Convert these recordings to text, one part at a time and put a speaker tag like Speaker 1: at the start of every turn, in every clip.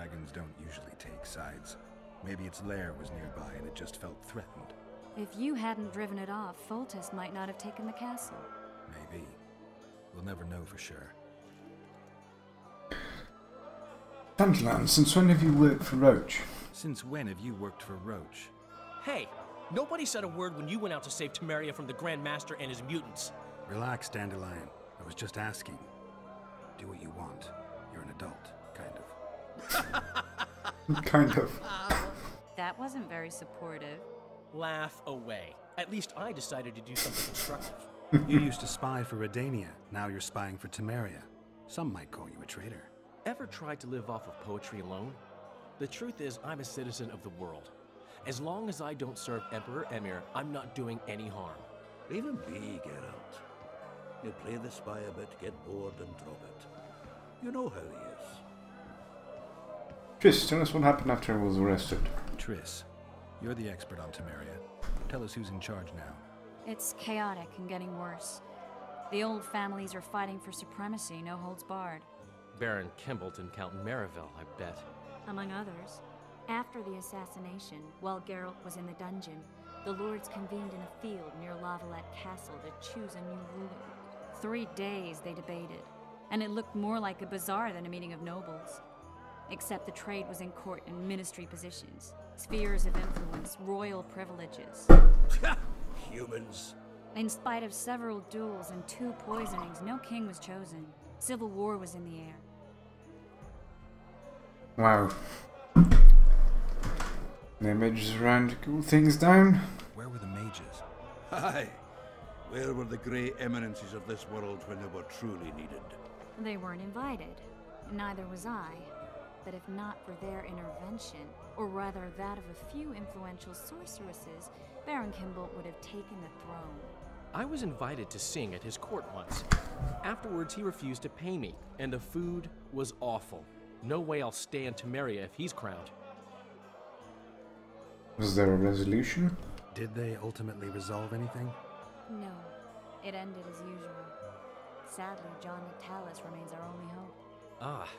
Speaker 1: Dragons don't usually take sides. Maybe its lair was nearby and it just felt threatened.
Speaker 2: If you hadn't driven it off, Foltest might not have taken the castle.
Speaker 1: Maybe. We'll never know for sure.
Speaker 3: Dandelion, since when have you worked for Roach?
Speaker 1: Since when have you worked for Roach?
Speaker 4: Hey, nobody said a word when you went out to save Temeria from the Grand Master and his mutants.
Speaker 1: Relax, Dandelion. I was just asking. Do what you want. You're an adult, kind of.
Speaker 3: Kind of.
Speaker 2: That wasn't very supportive.
Speaker 4: Laugh away. At least I decided to do something constructive.
Speaker 1: You used to spy for Redania. Now you're spying for Temeria. Some might call you a traitor.
Speaker 4: Ever tried to live off of poetry alone? The truth is, I'm a citizen of the world. As long as I don't serve Emperor Emir, I'm not doing any harm.
Speaker 5: Leave him be, Geralt. You play the spy a bit, get bored and drop it. You know how he is.
Speaker 3: Triss, tell us what happened after I was arrested.
Speaker 1: Triss, you're the expert on Temeria. Tell us who's in charge now.
Speaker 2: It's chaotic and getting worse. The old families are fighting for supremacy, no holds barred.
Speaker 4: Baron Kimbolt and Count Marivel, I bet.
Speaker 2: Among others. After the assassination, while Geralt was in the dungeon, the lords convened in a field near Lavalette Castle to choose a new ruler. 3 days they debated, and it looked more like a bazaar than a meeting of nobles. Except the trade was in court and ministry positions, spheres of influence, royal privileges.
Speaker 5: Humans.
Speaker 2: In spite of several duels and 2 poisonings, no king was chosen. Civil war was in the air.
Speaker 3: Wow. The mages around to cool things down.
Speaker 1: Where were the mages?
Speaker 5: Aye. Where were the grey eminences of this world when they were truly needed?
Speaker 2: They weren't invited. Neither was I. But if not for their intervention, or rather that of a few influential sorceresses, Baron Kimbolt would have taken the throne.
Speaker 4: I was invited to sing at his court once. Afterwards, he refused to pay me, and the food was awful. No way I'll stay in Temeria if he's crowned.
Speaker 3: Was there a resolution?
Speaker 1: Did they ultimately resolve anything?
Speaker 2: No. It ended as usual. Sadly, John Natalis remains our only hope.
Speaker 4: Ah,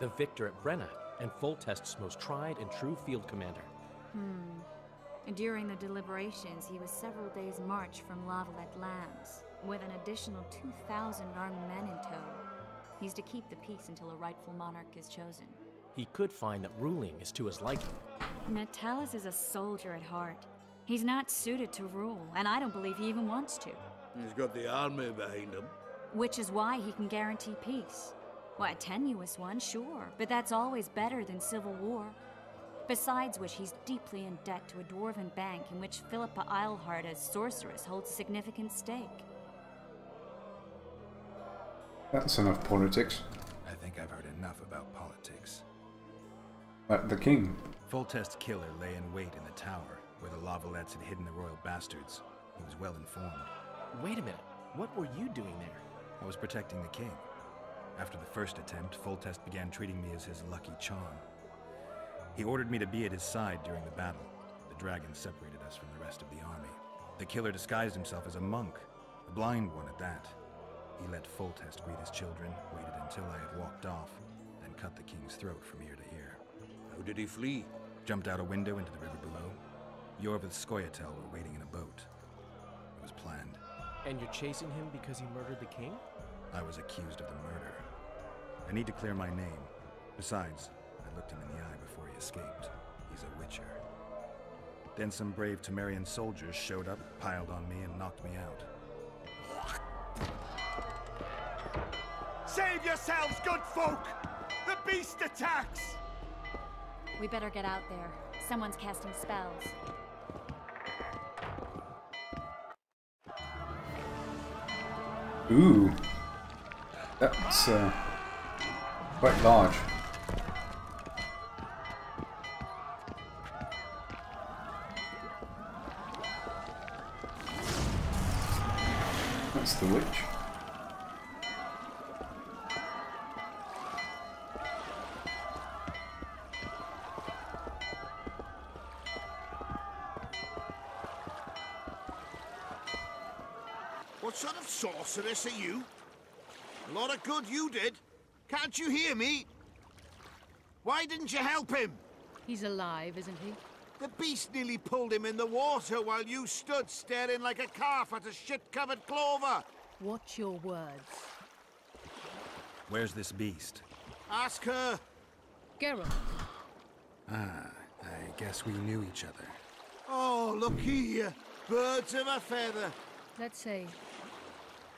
Speaker 4: the victor at Brenna, and Foltest's most tried and true field commander.
Speaker 2: During the deliberations, he was several days' march from Lavalette lands, with an additional 2,000 armed men in tow. He's to keep the peace until a rightful monarch is chosen.
Speaker 4: He could find that ruling is to his liking.
Speaker 2: Natalis is a soldier at heart. He's not suited to rule, and I don't believe he even wants to.
Speaker 5: He's got the army behind him.
Speaker 2: Which is why he can guarantee peace. Why, a tenuous one, sure, but that's always better than civil war. Besides which, he's deeply in debt to a dwarven bank in which Philippa Eilhart, as sorceress, holds a significant stake.
Speaker 3: That's enough politics.
Speaker 1: I think I've heard enough about politics.
Speaker 3: The king.
Speaker 1: Foltest's killer lay in wait in the tower, where the Lavalettes had hidden the royal bastards. He was well informed.
Speaker 4: Wait a minute, what were you doing there?
Speaker 1: I was protecting the king. After the first attempt, Foltest began treating me as his lucky charm. He ordered me to be at his side during the battle. The dragons separated us from the rest of the army. The killer disguised himself as a monk, a blind one at that. He let Foltest greet his children, waited until I had walked off, then cut the king's throat from ear to ear.
Speaker 5: How did he flee?
Speaker 1: Jumped out a window into the river below. Yorv and Skoyatel were waiting in a boat. It was planned.
Speaker 4: And you're chasing him because he murdered the king?
Speaker 1: I was accused of the murder. I need to clear my name. Besides, I looked him in the eye before he escaped. He's a witcher. Then some brave Temerian soldiers showed up, piled on me, and knocked me out.
Speaker 6: Save yourselves, good folk! The beast attacks!
Speaker 2: We better get out there. Someone's casting spells.
Speaker 3: Ooh. That's quite large. That's the witch.
Speaker 6: What sort of sorceress are you? A lot of good you did. Can't you hear me? Why didn't you help him?
Speaker 7: He's alive, isn't he?
Speaker 6: The beast nearly pulled him in the water while you stood staring like a calf at a shit-covered clover.
Speaker 7: Watch your words.
Speaker 1: Where's this beast?
Speaker 6: Ask her.
Speaker 7: Geralt.
Speaker 1: Ah, I guess we knew each other.
Speaker 6: Oh, look here. Birds of a feather.
Speaker 7: Let's say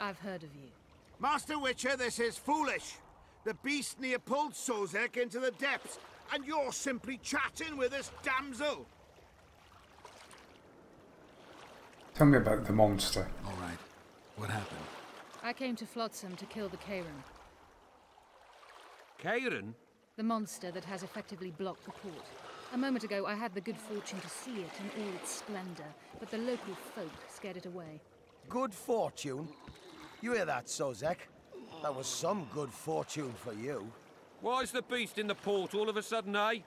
Speaker 7: I've heard of you.
Speaker 6: Master Witcher, this is foolish. The beast near pulled Sozek into the depths, and you're simply chatting with this damsel.
Speaker 3: Tell me about the monster.
Speaker 1: All right. What happened?
Speaker 7: I came to Flotsam to kill the Kayran.
Speaker 8: Kayran?
Speaker 7: The monster that has effectively blocked the port. A moment ago, I had the good fortune to see it in all its splendor, but the local folk scared it away.
Speaker 9: Good fortune? You hear that, Sozek? That was some good fortune for you.
Speaker 8: Why's the beast in the port all of a sudden, eh?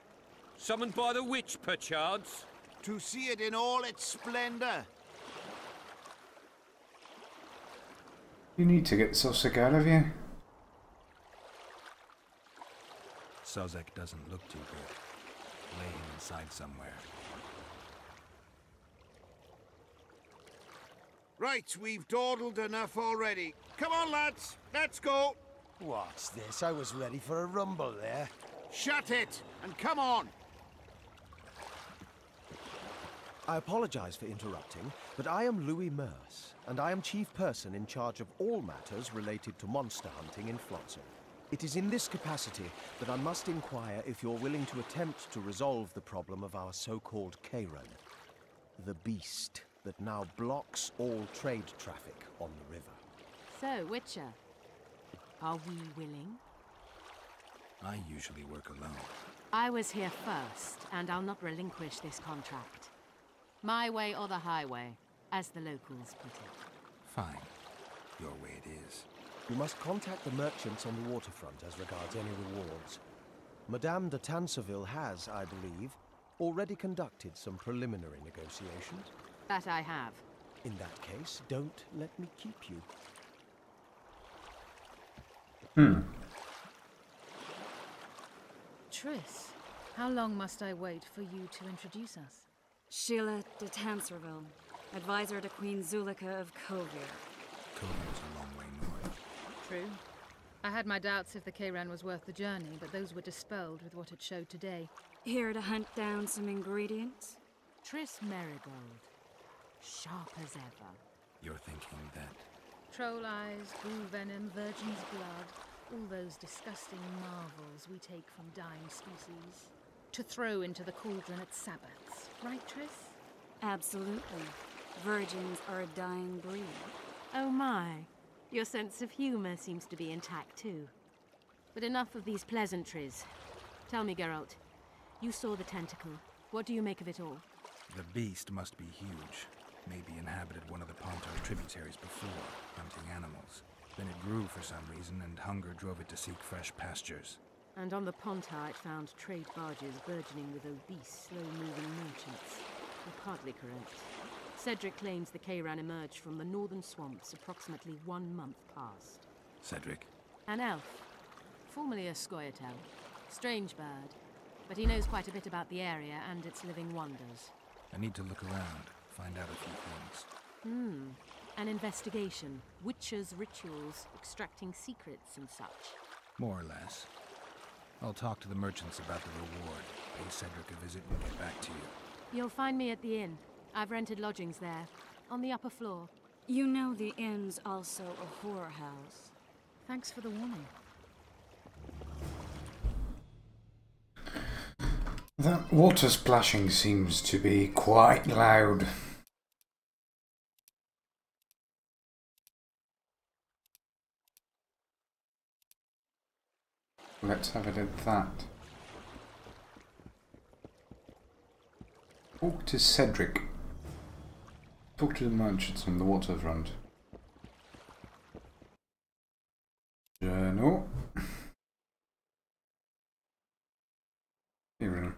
Speaker 8: Summoned by the witch, perchance?
Speaker 6: To see it in all its splendor.
Speaker 3: You need to get Sosek out of you.
Speaker 1: Sozek doesn't look too good. Lay him inside somewhere.
Speaker 6: Right, we've dawdled enough already. Come on, lads, let's go.
Speaker 9: What's this? I was ready for a rumble there.
Speaker 6: Shut it, and come on.
Speaker 10: I apologize for interrupting, but I am Louis Merce, and I am chief person in charge of all matters related to monster hunting in Flotsam. It is in this capacity that I must inquire if you're willing to attempt to resolve the problem of our so-called Kayran, the beast that now blocks all trade traffic on the river.
Speaker 2: So, Witcher, are we willing?
Speaker 1: I usually work alone.
Speaker 2: I was here first, and I'll not relinquish this contract. My way or the highway, as the locals put it.
Speaker 1: Fine. Your way it is.
Speaker 10: You must contact the merchants on the waterfront as regards any rewards. Madame de Tanseville has, I believe, already conducted some preliminary negotiations.
Speaker 2: That I have.
Speaker 10: In that case, don't let me keep you.
Speaker 7: Triss, how long must I wait for you to introduce us?
Speaker 2: Sheila de Tanserville, advisor to Queen Zulika of Kovir.
Speaker 1: Covir's a long way north.
Speaker 7: True. I had my doubts if the Kayran was worth the journey, but those were dispelled with what it showed today.
Speaker 2: Here to hunt down some ingredients?
Speaker 7: Triss Merigold. Sharp as ever.
Speaker 1: You're thinking that...
Speaker 7: Troll eyes, ghoul venom, virgin's blood, all those disgusting marvels we take from dying species. To throw into the cauldron at Sabbaths. Right, Triss?
Speaker 2: Absolutely. Virgins are a dying breed.
Speaker 11: Oh my. Your sense of humor seems to be intact too. But enough of these pleasantries. Tell me, Geralt. You saw the tentacle. What do you make of it all?
Speaker 1: The beast must be huge. Maybe inhabited one of the Pontar tributaries before, hunting animals. Then it grew for some reason, and hunger drove it to seek fresh pastures.
Speaker 11: And on the Pontar it found trade barges burgeoning with obese, slow-moving merchants. You're partly correct. Cedric claims the Kayran emerged from the northern swamps approximately 1 month past.
Speaker 1: Cedric?
Speaker 11: An elf. Formerly a Scoia'tael. Strange bird. But he knows quite a bit about the area and its living wonders.
Speaker 1: I need to look around, find out a few things.
Speaker 11: An investigation. Witchers' rituals, extracting secrets and such.
Speaker 1: More or less. I'll talk to the merchants about the reward, pay Cedric a visit and get back to you.
Speaker 11: You'll find me at the inn. I've rented lodgings there, on the upper floor.
Speaker 2: You know the inn's also a whorehouse.
Speaker 7: Thanks for the warning.
Speaker 3: That water splashing seems to be quite loud. Let's have it at that. Talk to Cedric. Talk to the merchants on the waterfront. Journal. Here.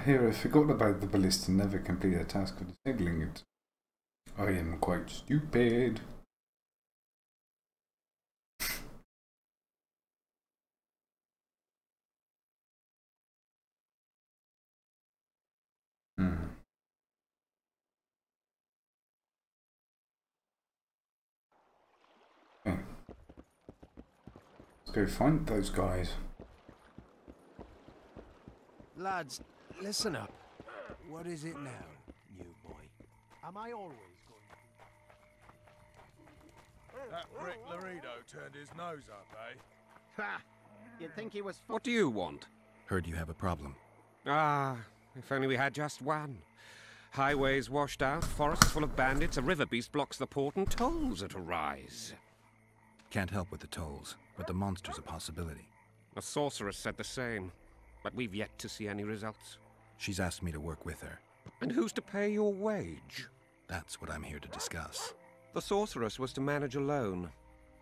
Speaker 3: Here, I forgot about the ballista. Never complete a task of disabling it. I am quite stupid. Okay. Let's go find those guys.
Speaker 9: Lads, listen up. What is it now, new boy? Am I always going to be...
Speaker 12: That Brick Laredo turned his nose up, eh?
Speaker 13: Ha! You'd think he was...
Speaker 8: What do you want?
Speaker 1: Heard you have a problem.
Speaker 8: Ah, if only we had just one. Highways washed out, forests full of bandits, a river beast blocks the port, and tolls at a rise.
Speaker 1: Can't help with the tolls, but the monster's a possibility.
Speaker 8: A sorceress said the same, but we've yet to see any results.
Speaker 1: She's asked me to work with her.
Speaker 8: And who's to pay your wage?
Speaker 1: That's what I'm here to discuss.
Speaker 8: The sorceress was to manage alone.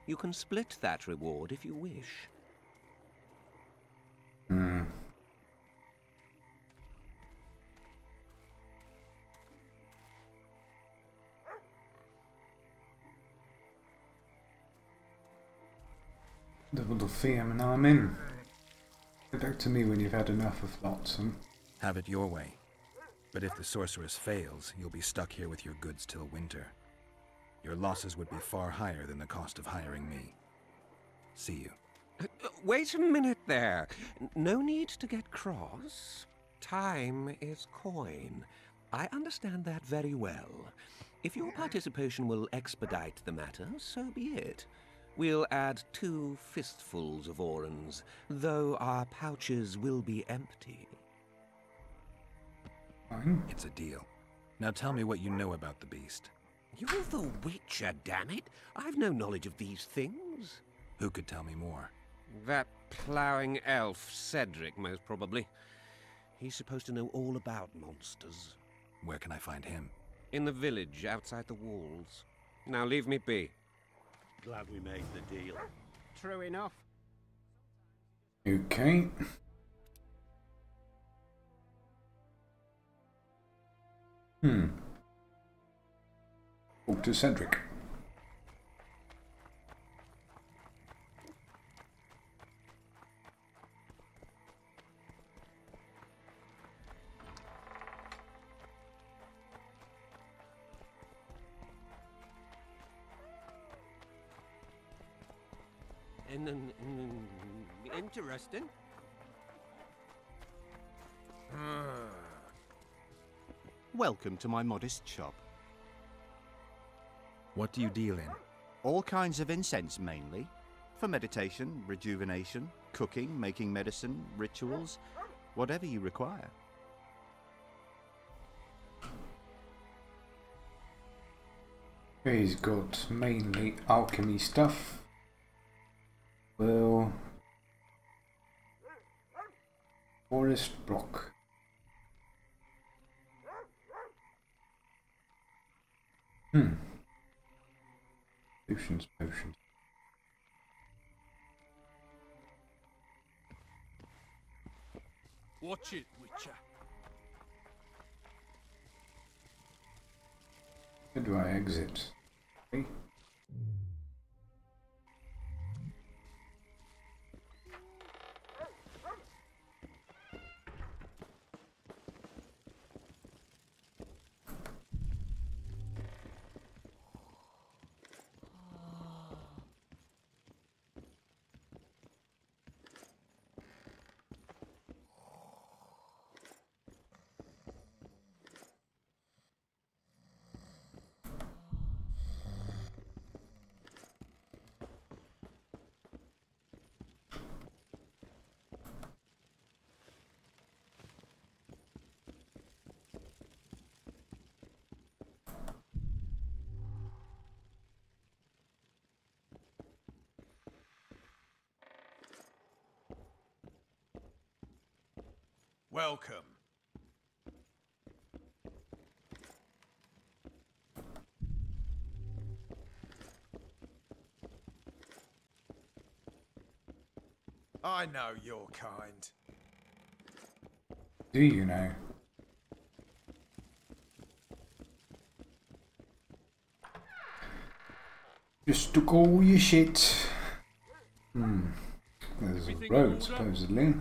Speaker 8: You can split that reward if you wish.
Speaker 3: Double the theme and I'm in. Get back to me when you've had enough of Flotsam.
Speaker 1: Have it your way. But if the sorceress fails, you'll be stuck here with your goods till winter. Your losses would be far higher than the cost of hiring me. See you.
Speaker 8: Wait a minute there. No need to get cross. Time is coin. I understand that very well. If your participation will expedite the matter, so be it. We'll add 2 fistfuls of orans, though our pouches will be empty.
Speaker 1: It's a deal. Now tell me what you know about the beast.
Speaker 8: You're the Witcher, damn it! I've no knowledge of these things.
Speaker 1: Who could tell me more?
Speaker 8: That ploughing elf, Cedric, most probably. He's supposed to know all about monsters.
Speaker 1: Where can I find him?
Speaker 8: In the village, outside the walls. Now leave me be.
Speaker 5: Glad we made the deal.
Speaker 13: True enough.
Speaker 3: Okay. Talk to Cedric.
Speaker 8: Interesting.
Speaker 14: Welcome to my modest shop.
Speaker 1: What do you deal in?
Speaker 14: All kinds of incense mainly. For meditation, rejuvenation, cooking, making medicine, rituals, whatever you require.
Speaker 3: He's got mainly alchemy stuff. Well, forest block. Potions.
Speaker 12: Watch it, Witcher.
Speaker 3: Where do I exit? Okay.
Speaker 12: Welcome. I know your kind.
Speaker 3: Do you know? Just took all your shit. There's a road, supposedly.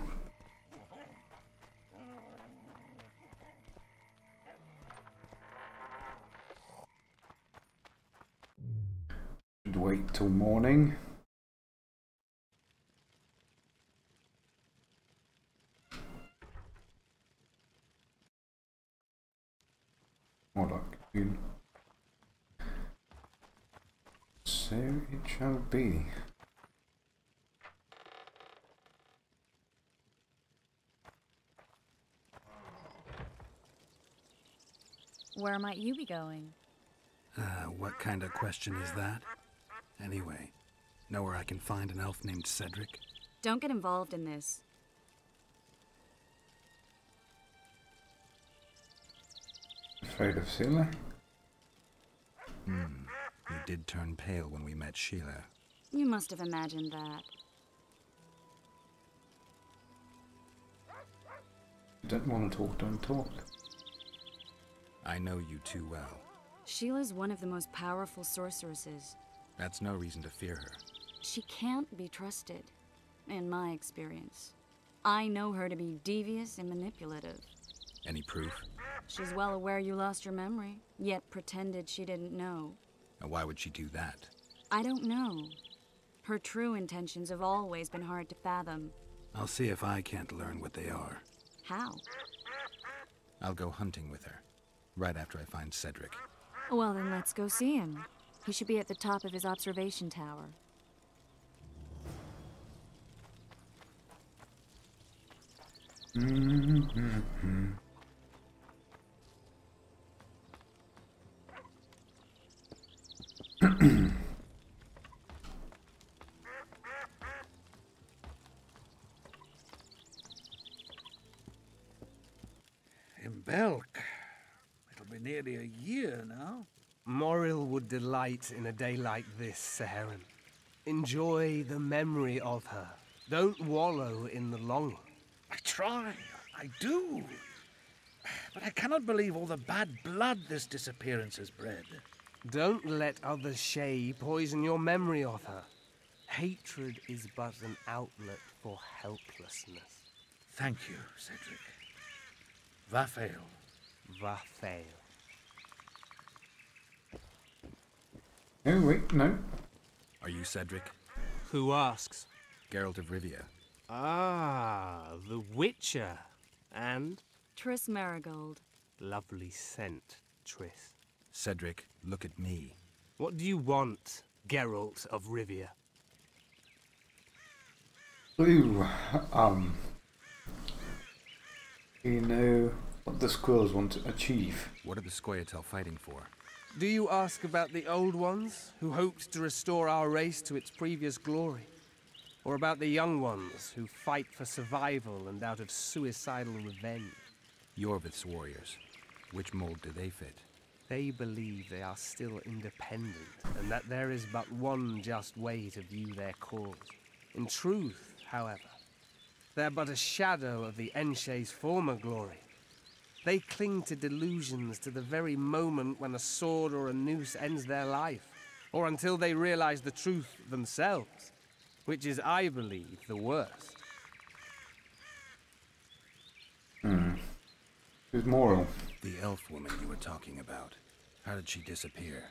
Speaker 3: Should wait till morning. More like June. So it shall be.
Speaker 2: Where might you be going?
Speaker 1: What kind of question is that? Anyway, know where I can find an elf named Cedric?
Speaker 2: Don't get involved in this.
Speaker 3: Afraid of Sheila?
Speaker 1: You did turn pale when we met Sheila.
Speaker 2: You must have imagined that.
Speaker 3: You don't want to talk, don't talk.
Speaker 1: I know you too well.
Speaker 2: Sheila's one of the most powerful sorceresses.
Speaker 1: That's no reason to fear her.
Speaker 2: She can't be trusted, in my experience. I know her to be devious and manipulative.
Speaker 1: Any proof?
Speaker 2: She's well aware you lost your memory, yet pretended she didn't know.
Speaker 1: And why would she do that?
Speaker 2: I don't know. Her true intentions have always been hard to fathom.
Speaker 1: I'll see if I can't learn what they are.
Speaker 2: How?
Speaker 1: I'll go hunting with her, right after I find Cedric.
Speaker 2: Well, then let's go see him. He should be at the top of his observation tower.
Speaker 5: In Belk. It'll be nearly a year now.
Speaker 9: Moril would delight in a day like this, Saharan. Enjoy the memory of her. Don't wallow in the longing.
Speaker 5: I try. I do. But I cannot believe all the bad blood this disappearance has bred.
Speaker 9: Don't let others' shay poison your memory of her. Hatred is but an outlet for helplessness.
Speaker 5: Thank you, Cedric. Vafael.
Speaker 9: Vafael.
Speaker 3: Oh, wait, no.
Speaker 1: Are you Cedric?
Speaker 9: Who asks?
Speaker 1: Geralt of Rivia.
Speaker 9: Ah, the Witcher. And?
Speaker 2: Triss Marigold.
Speaker 9: Lovely scent, Triss.
Speaker 1: Cedric, look at me.
Speaker 9: What do you want, Geralt of Rivia?
Speaker 3: Ooh, you know what the squirrels want to achieve.
Speaker 1: What are the Scoia'tael fighting for?
Speaker 9: Do you ask about the old ones, who hoped to restore our race to its previous glory? Or about the young ones, who fight for survival and out of suicidal revenge?
Speaker 1: Yorvith's warriors. Which mold do they fit?
Speaker 9: They believe they are still independent, and that there is but one just way to view their cause. In truth, however, they're but a shadow of the Enshay's former glory. They cling to delusions to the very moment when a sword or a noose ends their life, or until they realize the truth themselves, which is, I believe, the worst.
Speaker 3: Who's Moril?
Speaker 1: The elf woman you were talking about. How did she disappear?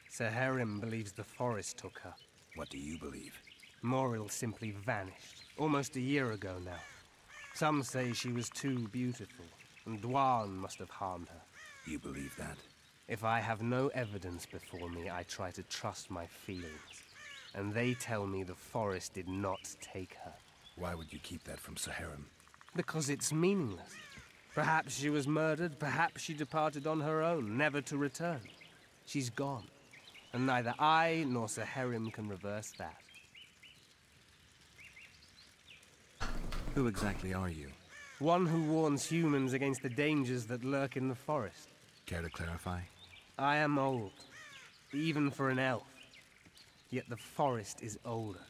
Speaker 9: Saharim believes the forest took her.
Speaker 1: What do you believe?
Speaker 9: Moril simply vanished, almost a year ago now. Some say she was too beautiful, and Dwan must have harmed her.
Speaker 1: You believe that?
Speaker 9: If I have no evidence before me, I try to trust my feelings. And they tell me the forest did not take her.
Speaker 1: Why would you keep that from Saharim?
Speaker 9: Because it's meaningless. Perhaps she was murdered, perhaps she departed on her own, never to return. She's gone, and neither I nor Saharim can reverse that.
Speaker 1: Who exactly are you?
Speaker 9: One who warns humans against the dangers that lurk in the forest.
Speaker 1: Care to clarify?
Speaker 9: I am old, even for an elf. Yet the forest is older.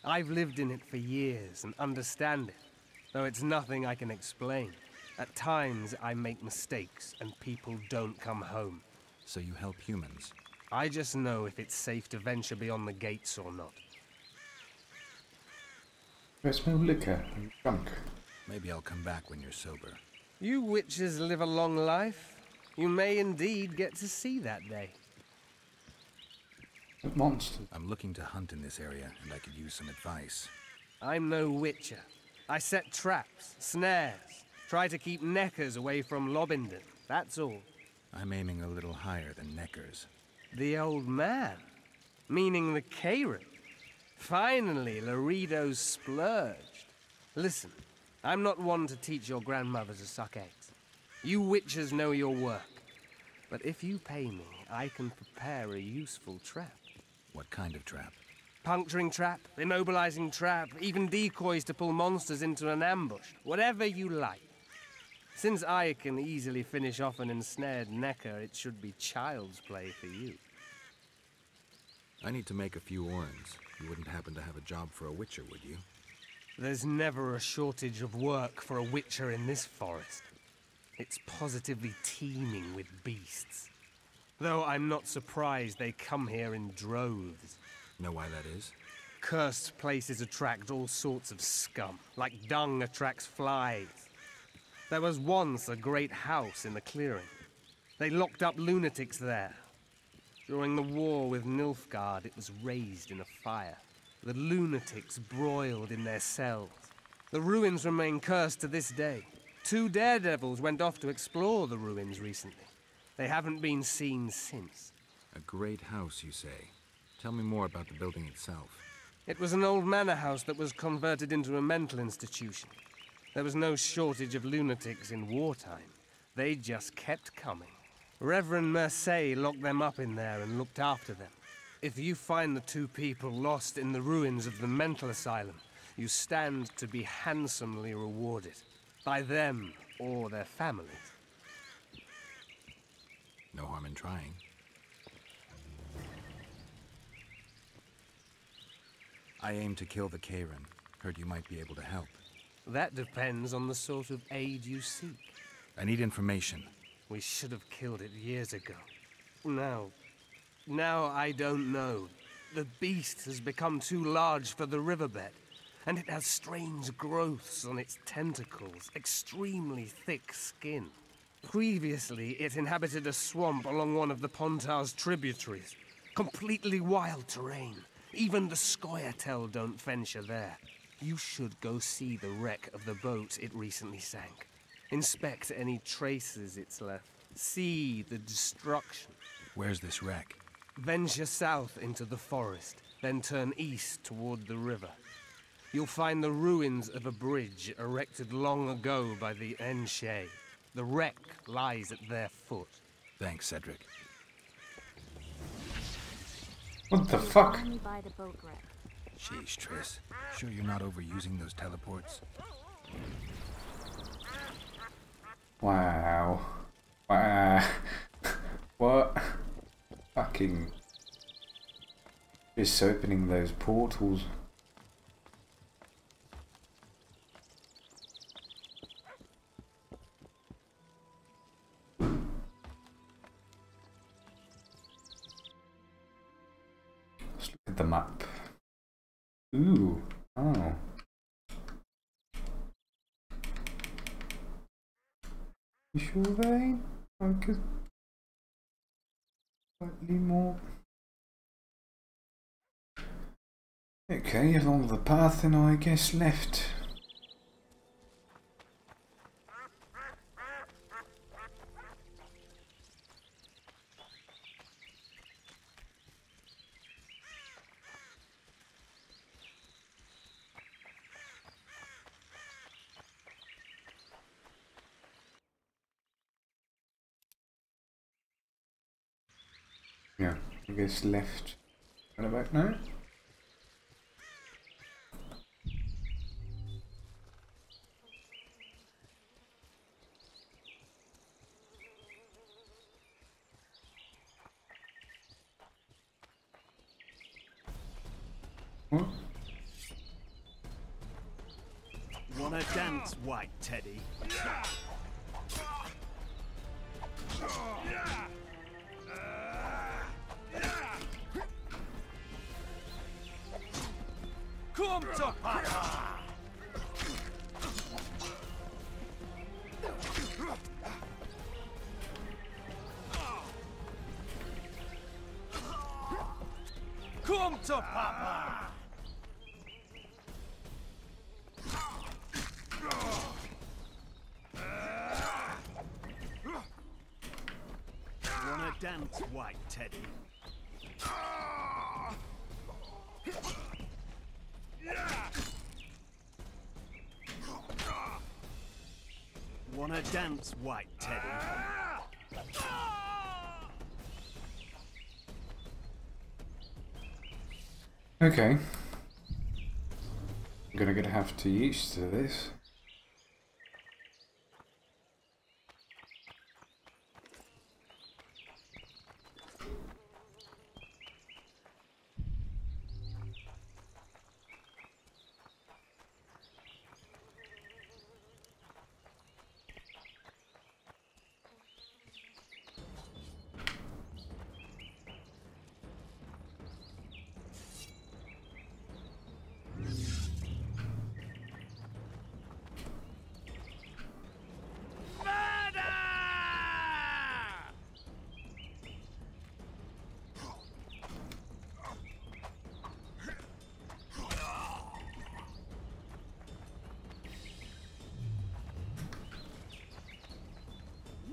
Speaker 9: I've lived in it for years and understand it, though it's nothing I can explain. At times, I make mistakes, and people don't come home.
Speaker 1: So you help humans?
Speaker 9: I just know if it's safe to venture beyond the gates or not.
Speaker 3: There's no liquor in the trunk.
Speaker 1: Maybe I'll come back when you're sober.
Speaker 9: You witches live a long life. You may indeed get to see that day.
Speaker 3: What monsters?
Speaker 1: I'm looking to hunt in this area, and I could use some advice.
Speaker 9: I'm no witcher. I set traps, snares, try to keep neckers away from Lobindon, that's all.
Speaker 1: I'm aiming a little higher than neckers.
Speaker 9: The old man? Meaning the Karen? Finally, Laredo's splurged. Listen, I'm not one to teach your grandmother to suck eggs. You witches know your work. But if you pay me, I can prepare a useful trap.
Speaker 1: What kind of trap?
Speaker 9: Puncturing trap, immobilizing trap, even decoys to pull monsters into an ambush. Whatever you like. Since I can easily finish off an ensnared necker, it should be child's play for you.
Speaker 1: I need to make a few orns. You wouldn't happen to have a job for a witcher, would you?
Speaker 9: There's never a shortage of work for a witcher in this forest. It's positively teeming with beasts. Though I'm not surprised they come here in droves.
Speaker 1: Know why that is?
Speaker 9: Cursed places attract all sorts of scum, like dung attracts flies. There was once a great house in the clearing. They locked up lunatics there. During the war with Nilfgaard, it was raised in a fire. The lunatics broiled in their cells. The ruins remain cursed to this day. 2 daredevils went off to explore the ruins recently. They haven't been seen since.
Speaker 1: A great house, you say? Tell me more about the building itself.
Speaker 9: It was an old manor house that was converted into a mental institution. There was no shortage of lunatics in wartime. They just kept coming. Reverend Mercey locked them up in there and looked after them. If you find the 2 people lost in the ruins of the mental asylum, you stand to be handsomely rewarded. By them or their families.
Speaker 1: No harm in trying. I aim to kill the Karen. Heard you might be able to help.
Speaker 9: That depends on the sort of aid you seek.
Speaker 1: I need information.
Speaker 9: We should have killed it years ago. Now I don't know. The beast has become too large for the riverbed, and it has strange growths on its tentacles, extremely thick skin. Previously, it inhabited a swamp along one of the Pontar's tributaries. Completely wild terrain. Even the Scoia'tael don't venture there. You should go see the wreck of the boat it recently sank. Inspect any traces it's left. See the destruction.
Speaker 1: Where's this wreck?
Speaker 9: Venture south into the forest, then turn east toward the river. You'll find the ruins of a bridge erected long ago by the Enshe. The wreck lies at their foot.
Speaker 1: Thanks, Cedric.
Speaker 3: What the fuck?
Speaker 2: Only by the boat wreck.
Speaker 1: Sheesh, Triss. Sure you're not overusing those teleports?
Speaker 3: Wow. Wow. What? Fucking. Just opening those portals. Let's look at the map. Ooh. Oh. You sure they ain't? I could slightly more. Okay, along the path, and I guess left. Yeah, I guess left. What about now? What?
Speaker 6: Wanna dance, white teddy?
Speaker 12: Come to Papa! Come to Papa!
Speaker 6: Wanna dance, white teddy? Wanna dance, white teddy?
Speaker 3: Okay. I'm gonna have to used to this.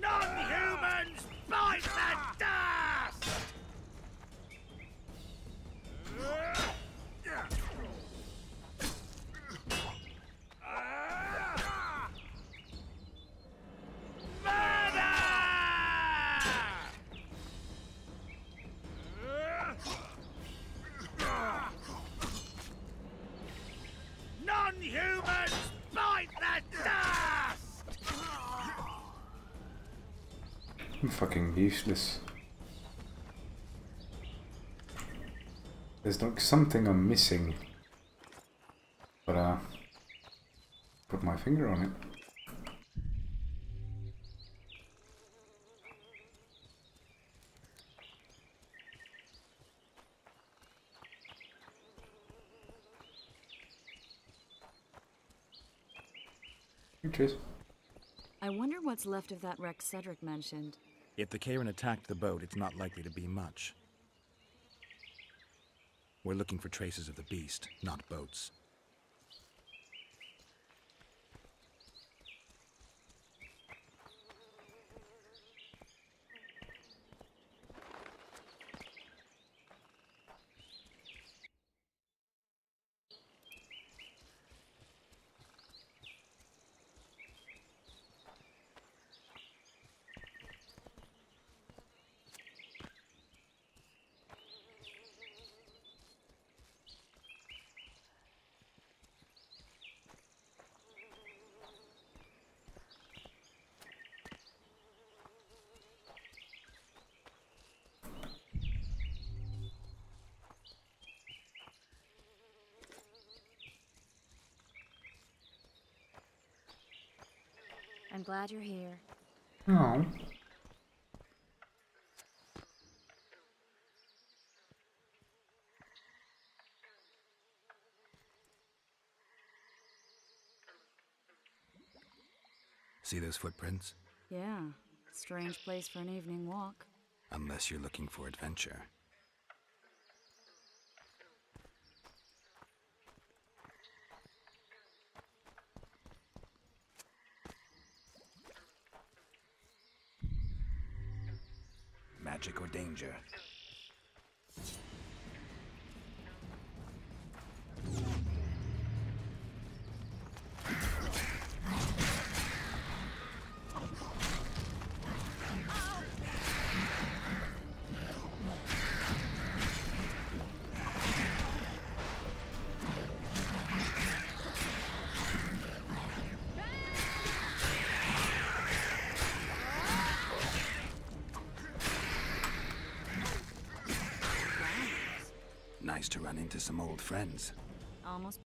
Speaker 6: Non-humans, bite the dust! Non-humans, bite the dust!
Speaker 3: I'm fucking useless. There's like something I'm missing. But put my finger on it. Cheers.
Speaker 2: I wonder what's left of that wreck Cedric mentioned.
Speaker 1: If the Karen attacked the boat, it's not likely to be much. We're looking for traces of the beast, not boats.
Speaker 2: I'm glad you're here.
Speaker 3: Oh.
Speaker 1: See those footprints?
Speaker 2: Yeah, strange place for an evening walk.
Speaker 1: Unless you're looking for adventure. Magic or danger? Nice to run into some old friends.
Speaker 2: Almost